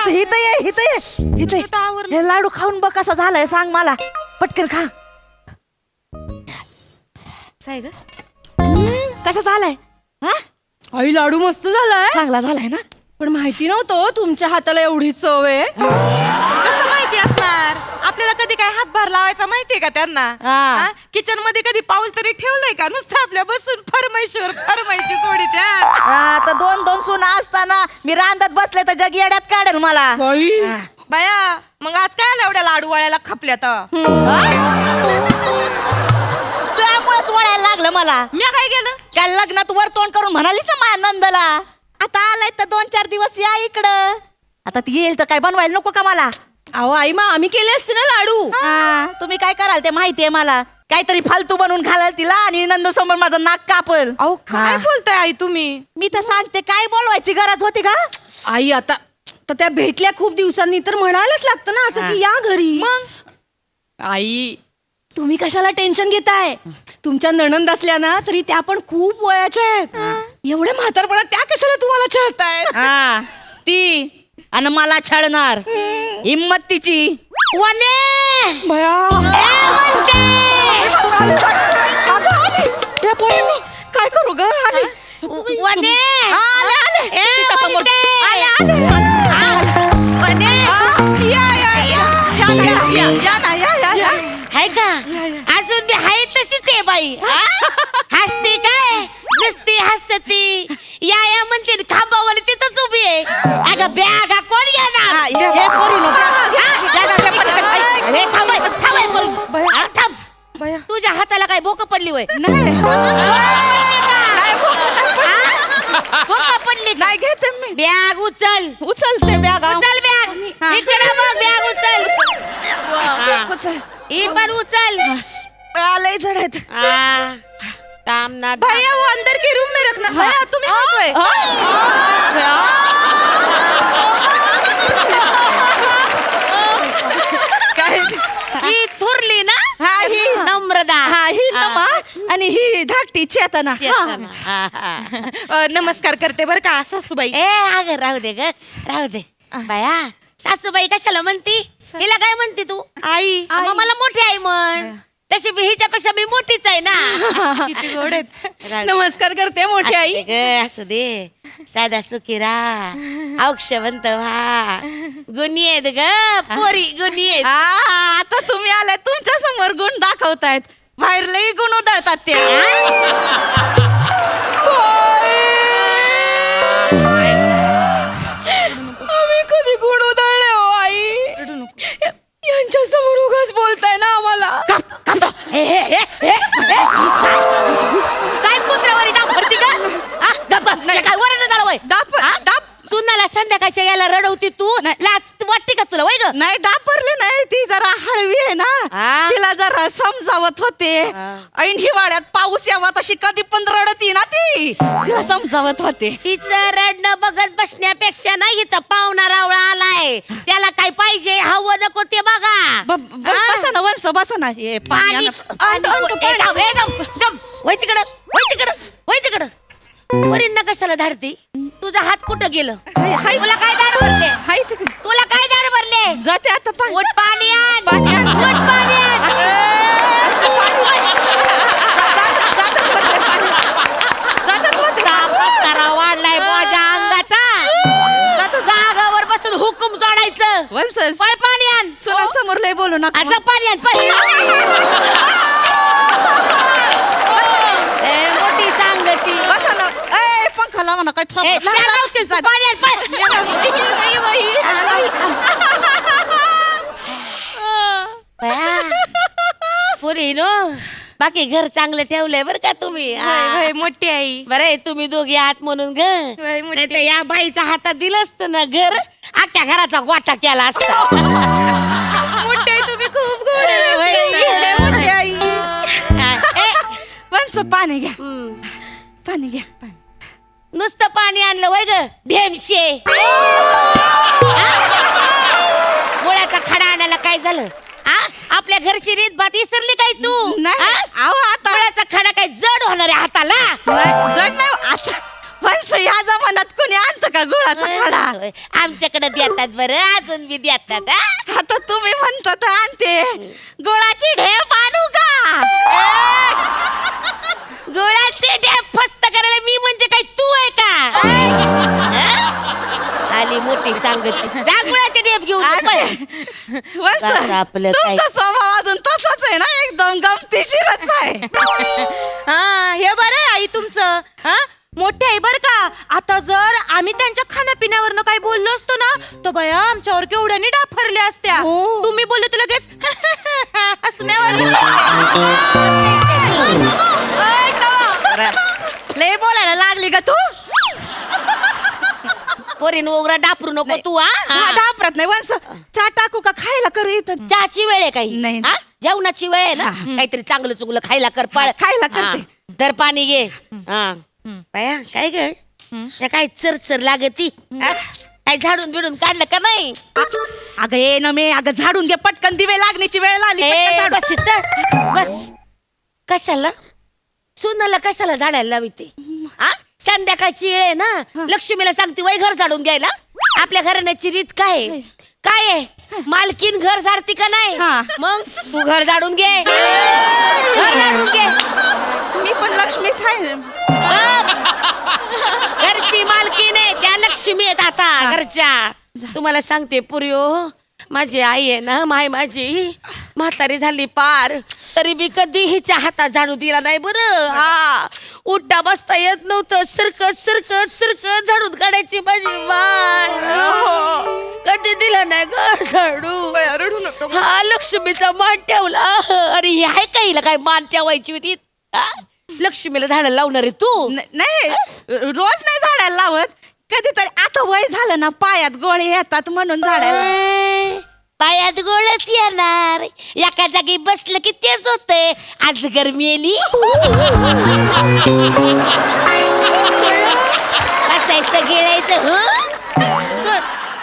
इथं ये. हे लाडू खाऊन बघ कसा झालाय सांग मला. पटकन खा. कसा झालाय? हा आई लाडू मस्त झालाय. चांगला झालाय ना. पण माहिती नव्हतं तुमच्या हाताला एवढी चव आहे. कसं माहिती असणार? आपल्याला कधी काय हातभार लावायचा माहितीये का त्यांना? किचन मध्ये कधी पाऊल तरी ठेवलंय का? नुसतं आपल्या बसून फरमाईशी सोडी त्या. आता 2-2 सुना असताना मी रांदत बसले तर जग येड्यात काढेल मला. बाया मग आज काय आलं एवढ्या लाडू वळ्याला खपल्या तर? त्यामुळेच वळायला लागलं मला. मी काय केलं? काल लग्नात वर तोंड करून म्हणालीस ना माझ्या नंदला, आता आलाय तर 2-4 दिवस या इकडं. आता ती येईल तर काय बनवायला नको का मला? अहो आई मग आम्ही केले असते ना लाडू. तुम्ही काय कराल ते माहितीये मला. काहीतरी फालतू बनवून घालाल तिला आणि नंद समोर माझं नाक कापल. अहो काय बोलताय आई तुम्ही? मी तर सांगते, काय बोलवायची गरज होती का? आई आता तर त्या भेटल्या खूप दिवसांनी तर म्हणायलाच लागतं ना असं की या घरी. मग आई तुम्ही कशाला टेन्शन घेताय? तुमच्या नणंद असल्या ना तरी त्या पण खूप वयाच्या आहेत. एवढ्या म्हातारपणात त्या कशाला तुम्हाला छळतायत? ती आणि मला छळणार हिम्मत तिची. वने काय करू ग? वने हाय का अजून बी हाय तशीच आहे बाई. हसते काय नुसती हसती. या म्हणते खांबावर तिथंच उभी आहे. अगं बॅगा कोण घेणार? हे पोरी थांब. तुझ्या हाताला काय भोक पडली होय? भोक पडली नाही घेते मी. बॅग उचलते बॅग. उचल बॅग. इकडे बघ बॅग उचल. ही पण उचल. लय जड आहेत. काम ना भैया वो अंदर के रूम में रखना. भैया तुम्ही काय ही थोरली ना. ही नम्रता. ही नमा आणि ही धाकटी चेतना. नमस्कार करते बर का सासूबाई. ए अगं राहू दे ग राहू दे. बाया सासूबाई कशाला म्हणती? हिला काय म्हणते तू? आई मग मला मोठी आई म्हण. तशी बी हिच्यापेक्षा मी मोठीच आहे ना. किती गोड आहेत. नमस्कार करते मोठी आई. असू दे साधा सुखी रा औक्षवंत व्हा. गुणी आहेत ग पोरी गुणी आहेत. आता तुम्ही आलाय तुमच्या समोर गुण दाखवतायत. बाहेर लई गुण उधळतात ते. आम्ही कधी गुण उधळले हो आई? यांच्या समोर उगाच बोलताय ना आम्हाला. काय कुत्र्यावर डाप भरती का? काय वरड झालं वय? डाप सुनाला संध्याकाळच्या याला रडवती तू. लाज वाटते का तुला वय ग? नाही डापरले नाही. ती जरा हळवी आहे ना. तिला जरा समजावत होते. ऐन हिवाळ्यात पाऊस यावा तशी कधी पण रडती ना ती. तिला समजावत होते. तिचं रडणं बघत बसण्यापेक्षा नाही इथं पाहुणा रावळा आलाय. त्याला काय पाहिजे हवं नको ते बघा. बसा ना वंस बसा ना. हे पाणी वय तिकडं वरींना कशाला धाडती? तुझा हात कुठं गेलं? तुला काय दाड भरले? तुला काय दाड भरले? जाते आता उठ पाणी आण. उठ पाणी आण. तारा वाढलाय माझ्या अंगाचा. जागावर बसून हुकूम सोडायचं. वंस पळ पाणी आण. समोर लय बोलू नका. असं पाणी आण. मोठी सांगती. बसा ना. ए पंखा लावा ना. काय पाणी आण. पुरी नो बाकी घर चांगलं ठेवलंय बर का तुम्ही. मोठी आई. बरं तुम्ही दोघी आत म्हणून ग. नाही तर या बाईच्या हातात दिलं असतं ना घर अख्ख्या घराचा वाटा केला असता. मोठी आई तुम्ही खूप गोड आहे. वंस पाणी घ्या. पाणी घ्या. नुसतं पाणी आणलं वय ग ढेमशे. गोळ्याचा खडा आणायला काय झालं? आपल्या घरची रीत बात विसरली काय तू? नाही. गोळ्याचा खडा काय जड होणार आहे हाताला? जड नाही आता. वंस या जमान्यात कोणी आणतं का गुळाचा खडा? आमच्याकडे देतात बरं, अजून बी देतात हा? आता तुम्ही म्हणता तर आणते. गुळाची ढेप आणू का? गुळाचे ढेप फस्त करायला मी म्हणजे काय तू आहे का? हा? आली मोठी सांगत जा गुळाचे ढेप घेऊन वंस, बापरे, आपलं काय? तुमचा स्वभाव अजून तसाच आहे ना, एकदम गमतीशीरच आहे. हा हे बरं आहे आई तुमचं. हा मोठे आहे बर का. आता जर आम्ही त्यांच्या खाण्यापिण्यावरनं काही बोललो असतो ना तर बया आमच्यावर केवढ्यानी डाफरल्या असत्या. तुम्ही बोलले तर लगेच लय बोलायला लागली का तू? पोरीन ओगरा डापरू नको तू हा? डापरत नाही. वंस, चहा टाकू का? खायला करू इथं? चहाची वेळ आहे काही नाही. हा? जेवणाची वेळ आहे ना, काहीतरी चांगलं चुगलं खायला कर पळ. खायला करते. हा. तर पाणी घे. हा बाया काय ग या काय चरचर लागती हा? काय झाडून बिडून काढलं का नाही? अगं ये ना मी, अगं झाडून घे पटकन, दिवे लागण्याची वेळ लागली. पटकन झाडून. बस इथं बस. कशाला सुनाला कशाला झाडायला लावते हा? संध्याकाळची वेळ आहे ना, लक्ष्मीला सांगते वय घर झाडून घ्यायला. आपल्या घराण्याची रीत काय आहे? काय आहे? मालकीन घर झाडती का नाही? हा. मग तू घर झाडून घे. घर झाडून घे. मी पण लक्ष्मीच आहे. घरची मालकीन आहे, त्या लक्ष्मी आहेत आता घरच्या. तुम्हाला सांगते पुर्यो, माझी आई आहे ना, माझी म्हातारी झाली पार, तरी बी कधी हिच्या हातात झाडू दिला नाही बरं. हा उठता बसता येत नव्हतं, सरकत सरकत सरकत झाडून काढायची माझी माय. कधी दिला नाही ग झाडू. हा लक्ष्मीचा मान ठेवला. अरे हे आहे का हिला काय मान ठेवायची होती? हा? लक्ष्मीला झाडाला लावणार आहे तू? नाही, रोज नाही झाडायला लावत, कधीतरी. आता वय झालं ना, पायात गोळे येतात म्हणून झाडायला. पायात गोळच येणार. एका जागी बसलं की तेच होतंय. आज गरमेली बसायचं गिळायचं.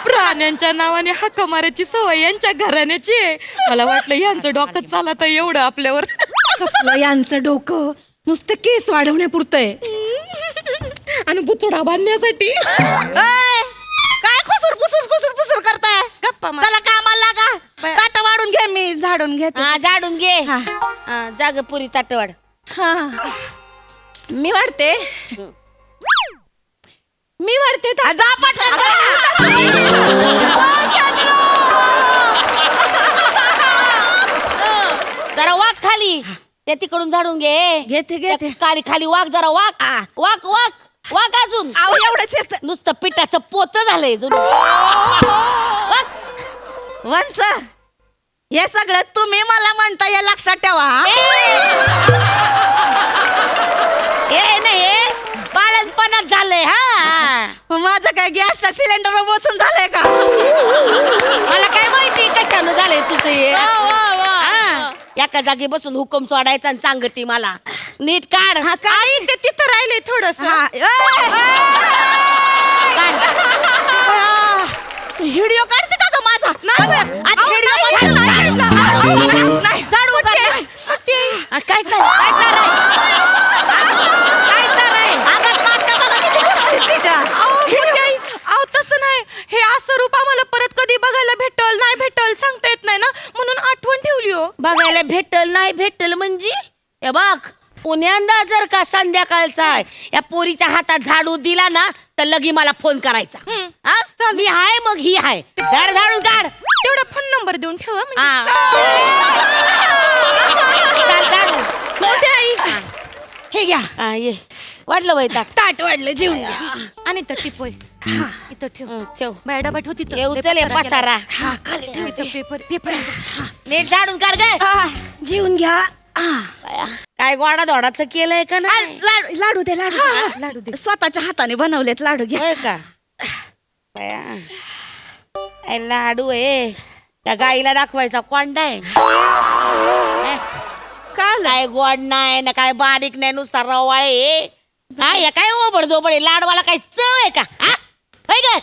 प्राण्यांच्या नावाने हाका मारायची सवय यांच्या घराण्याची आहे. मला वाटलं यांचं डोकं चालत एवढं आपल्यावर. कसलं यांचं डोकं नुसतं केस वाढवण्यापुरतंय आणि बुचडा बांधण्यासाठी. काय खुसूर करताय? गप्पा मार. त्याला कामाला लागा. ताट वाढून घे, मी झाडून घेते. हा झाडून घे. हा. जाग पुरी ताटवाड. हा, मी वाढते. मी वाढते. जा जरा वाक खाली, त्या तिकडून झाडून घे. घेते घेते. खाली खाली वाक, जरा वाक वाक वाक वाक. अजून आव एवढंच येत. नुसतं पिठाचं पोत झालंय जुनं. वाक. वंस, हे सगळं तुम्ही मला म्हणता, हे लक्षात ठेवा. हा? हे नाही बाळणपणात झालंय. हा माझं काय गॅसच्या सिलेंडरवर बसून झालंय का? मला काय माहिती कशानं झालंय तुझं हे. हा. एका जागी बसून हुकम सोडायचा आणि सांगती मला नीट काढ. हा, आई ते तिथं राहिले थोडस. व्हिडिओ काढते का ग माझा? नाही झाडू काढ. काय तसं नाही. हे असं रूप आम्हाला परत कधी बघायला भेटल नाही भेटल सांगता येत नाही ना, म्हणून आठवण ठेवली हो. बघायला भेटल नाही भेटल म्हणजे हे बघ, पुण्यांदा जर का संध्याकाळचा या पोरीच्या हातात झाडू दिला ना तर लगी मला फोन करायचा. हा? मी हाय मग ही हाय. घर झाडून काढ. तेवढा फोन नंबर देऊन ठेवा. हा. काढ झाडू. मोठे आई हे घ्या. हा, ये वाढलं बाई ताट. ताट वाढलं, जेवून घ्या. आणि तर टिपोय इथं ठेव. ठेव. बाय डबा ठेव तिथं. येऊ चल हे पसारा. हा खाली ठेव. इथं पेपर नीट झाडून काढ ग. जेवून घ्या. काय गोडा धोडाचं केलंय का नाही? लाडू दे, लाडू दे. स्वतःच्या हाताने बनवलेत लाडू. घ्या. होय का बया, काय लाडू आहे त्या गाईला दाखवायचा कोंडा आहे. काय गोड नाही ना काय बारीक नाही, नुसता रवाळे. हा या काय ओबड लाडवाला काय चव आहे का? हा होय ग?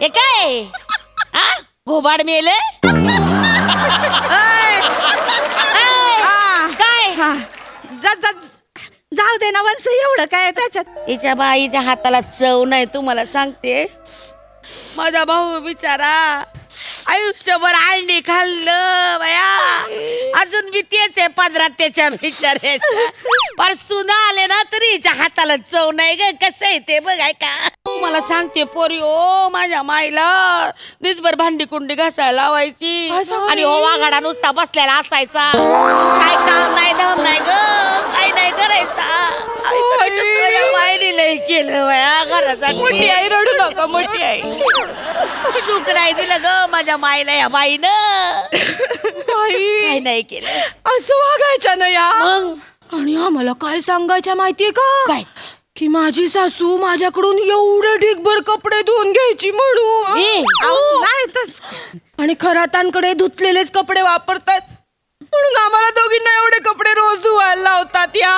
हे काय हा घोबाड मेले काय? जाऊ दे ना वंस, एवढं काय त्याच्यात. हिच्या बाईच्या हाताला चव नाही तुम्हाला सांगते. माझा भाऊ बिचारा आयुष्यभर आळणी खाल्लं बया, अजून बी तेच आहे पदरात त्याच्या बिचाऱ्याच्या. पर सुना आले ना तरी हिच्या हाताला चव नाही ग. कसं आहे ते बघाय का. तुम्हाला सांगते पोरी ओ, माझ्या माईला दिसभर भांडी कुंडी घासायला लावायची आणि ओ वाघाडा नुसता बसलेला असायचा. काय काम नाही धाम नाही ग, काय नाही करायचा. माईने लय केलं बया घरासाठी. मोठी आई रडू नका, मोठी आई. सुख नाही दिलं ग माझ्या माईला या बाईनं. काय नाही केलं. असं वागायच्या ना या. मग आणि आम्हाला काय सांगायच्या माहितीये का? काय? की माझी सासू माझ्याकडून एवढे ढिगभर कपडे धुवून घ्यायची म्हणून. नाही तस. आणि खरातांकडे धुतलेलेच कपडे वापरतात म्हणून आम्हाला दोघींना एवढे कपडे रोज धुवायला लावतात या.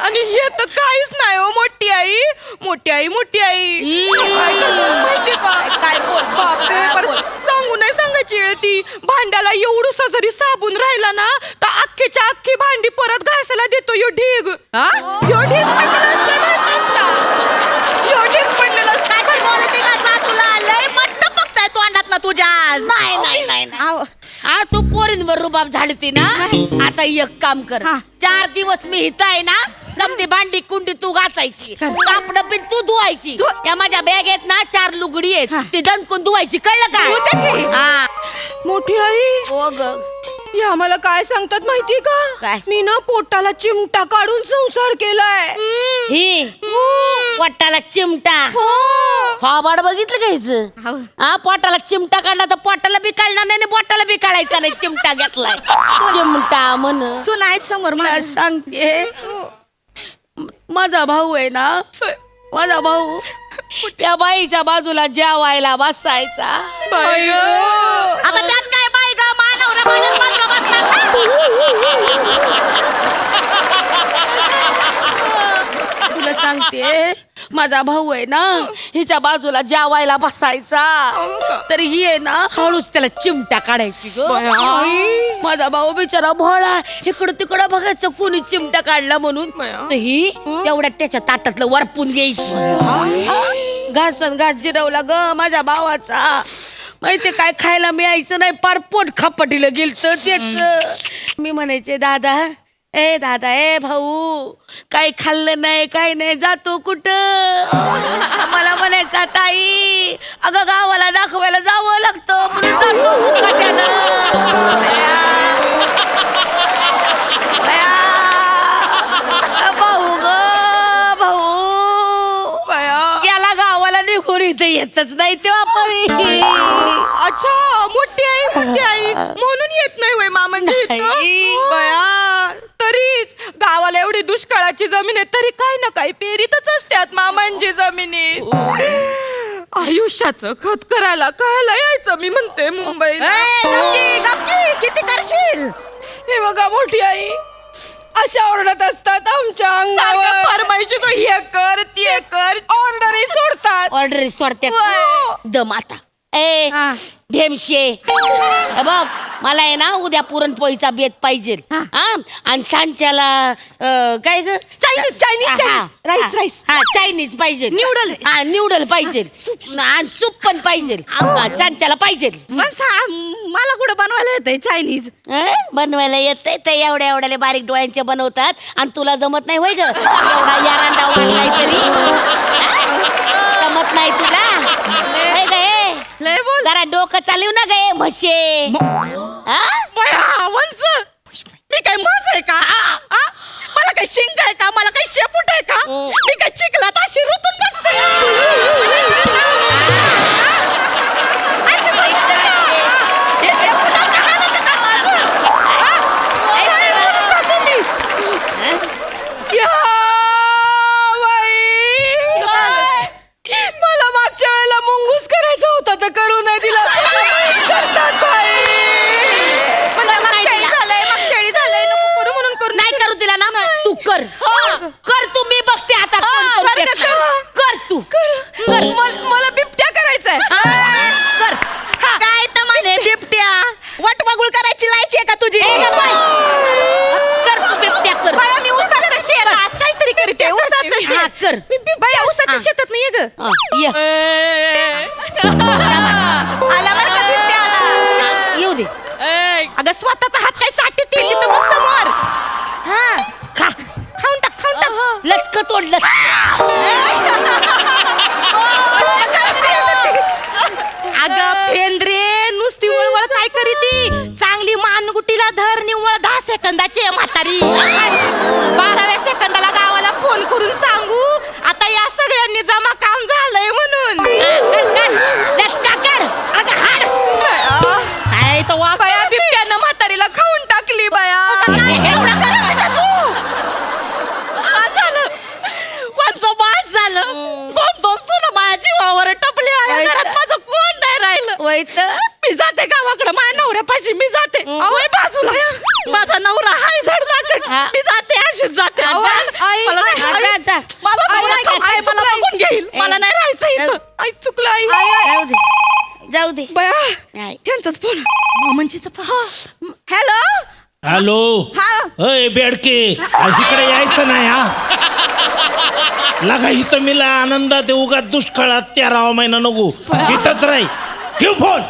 आणि हे तर काहीच नाही हो मोठी आई. मोठी आई मोठी आई माहितीये का काय बोल बापरे, बरं सांगू नाही सांगायची वेळ ती. भांड्याला एवढूसा जरी साबून राहिला ना तर अख्खीच्या अख्खी भांडी परत घासायला देतो यो ढीग. यो ढीग पडलेला असतोय माहितीये का? यो ढीग पडलेला असतोय. कशी बोलते का सासूला? लय मट्ट बघताय तोंडात ना तुझ्या आज. नाही नाही नाही नाही. आव. हा तू पोरींवर रुबाब झाडती ना. आता एक काम कर, हा. 4 दिवस मी हित आहे ना, समधी भांडी कुंडी तू घासायची, कापड पिन तू धुवायची. या माझ्या बॅगेत ना 4 लुगडी आहेत, ती दणकून धुवायची. कळलं का? हा. मोठी आई हो ग. हे आम्हाला काय सांगतात माहितीये का? काय? मी ना पोटाला चिमटा काढून संसार केलाय. ही पोटाला चिमटा. फाबाड बघितलं का हिचं? आव. हा पोटाला चिमटा काढला तर पोटाला बी काढणार नाही आणि बोटाला बी काढायचा नाही. चिमटा घेतलाय चिमटा म्हण. सुनायत समोर मला मला. सांगते माझा भाऊ आहे ना, माझा भाऊ त्या बाईच्या बाजूला जेवायला बसायचा. आता त्यात काय बाई ग, मानवरा माझ्याच बाजूला बसणार तुला सांगते माझा भाऊ आहे ना, हिच्या बाजूला जेवायला बसायचा. तर ही आहे ना हळूच त्याला चिमटा काढायची ग. माझा भाऊ बिचारा भोळा, इकडं तिकडं बघायचं कोणी चिमटा काढला म्हणून. तर ही तेवढ्यात त्याच्या ताटातलं वरपून घ्यायची. घासन घास जिरवला ग माझ्या भावाचा. माहिती काय खायला मिळायचं नाही, पार पोट खापटीला गेलत त्याच. मी म्हणायचे दादा ए दादा ए भाऊ, काही खाल्लं नाही काही नाही, जातो कुठं? मला म्हणायचा ताई अगं गावाला दाखवायला जावं लागतं म्हणून जातो मुकाट्यानं. भाऊ ग भाऊ याला गावाला निघून इथं येतच नाही तेव्हा परी. अच्छा मोठी आई म्हणून येत नाही वय मामांची इथं? बया, तरीच गावाला एवढी दुष्काळाची जमीन आहे तरी काही ना काही पेरीतच असतात मामांची जमिनीत. आयुष्याचं खत करायला कायला यायचं मी म्हणते मुंबईला. किती करशील? हे बघा मोठी आई अशा ओरडत असतात आमच्या अंगावर. फरमाईशी तो हे कर ते कर. ऑर्डरही सोडतात. ऑर्डर सोडतात दम आता. ए हा. ढेमशे हे बघ, मला आहे ना उद्या पुरणपोळीचा बेत पाहिजे. हा आणि सांच्याला काय ग चायनीज राईस राईस हा चायनीज पाहिजे. न्यूडल हा न्यूडल पाहिजे. आणि सूप पण पाहिजे. सांच्याला पाहिजे. मला कुठं बनवायला येतंय चायनीज? बनवायला येतंय ते एवढ्या एवढ्याले बारीक डोळ्यांचे बनवतात आणि तुला जमत नाही होय ग? एवढा यारांडा वाढलाय तरी जमत नाही तुला होय ग? लय बोल. जरा डोकं चालू ना गे म्हशे. वंस, मी काय म्हस आहे का? आ? मला काही शिंग आहे का? मला काही शेपूट आहे का? मी काय चिखलात अशी रुतून बसते? हे शेपूटाचं हाणाचं का माझं? मला मागच्या वेळेला मुंगूस करायचा होता तर करू नाही दिला. करतात बाई. मला मागच्या वेळी झालंय नको करू म्हणून करू. नाही करू तिला ना तू कर कर तू. मी बघते आता कोण करते. बाया उसाच्या शेतात नाही ग. ये. आला बरं का बिबट्या आला. येऊ दे. अगं स्वतःचा हात काय चाटते तिथं बघ समोर. हा खा. खाऊन टाक. लचकत ओढलं. अगं फेंद्रे नुसती वळवळ काय करी ती. चांगली मानगुटीला धर निव्वळ 10 सेकंदाची आहे म्हातारी. 12व्या सेकंदाला गावाला फोन करून सांगू आता या सगळ्यांनी जमा काम झालंय म्हणून. लचका कर. अगं हाड. काय तो वा बाया बिबट्यानं म्हातारीला खाऊन टाकली बाया. बाद झालं 2 सुना माझ्या जीवावर टपले आहे. घरात माझं कोण नाही राहिलं. वैत. मी जाते गावाकडे माझ्या नवऱ्यापाशी मी जाते. अवय बाजूला माझा नवरा हाय धडधाकट. मी जाते अशीच जाते. मला नाही- जा. माझा नवरा आहे, मला बघून घेईल. मला नाही राहायचं इथं. आई चुकलं आई. जाऊ दे. जाऊ दे. बया नाही. त्यांचाच फोन. मामांचीच hello hello. हा. अय बेडके, आज इकडे यायचं नाही हा. लगा इथं मिला आनंदात आहे, उगाच दुष्काळात 13वा महिना नको इथंच राही. घेऊ फोन.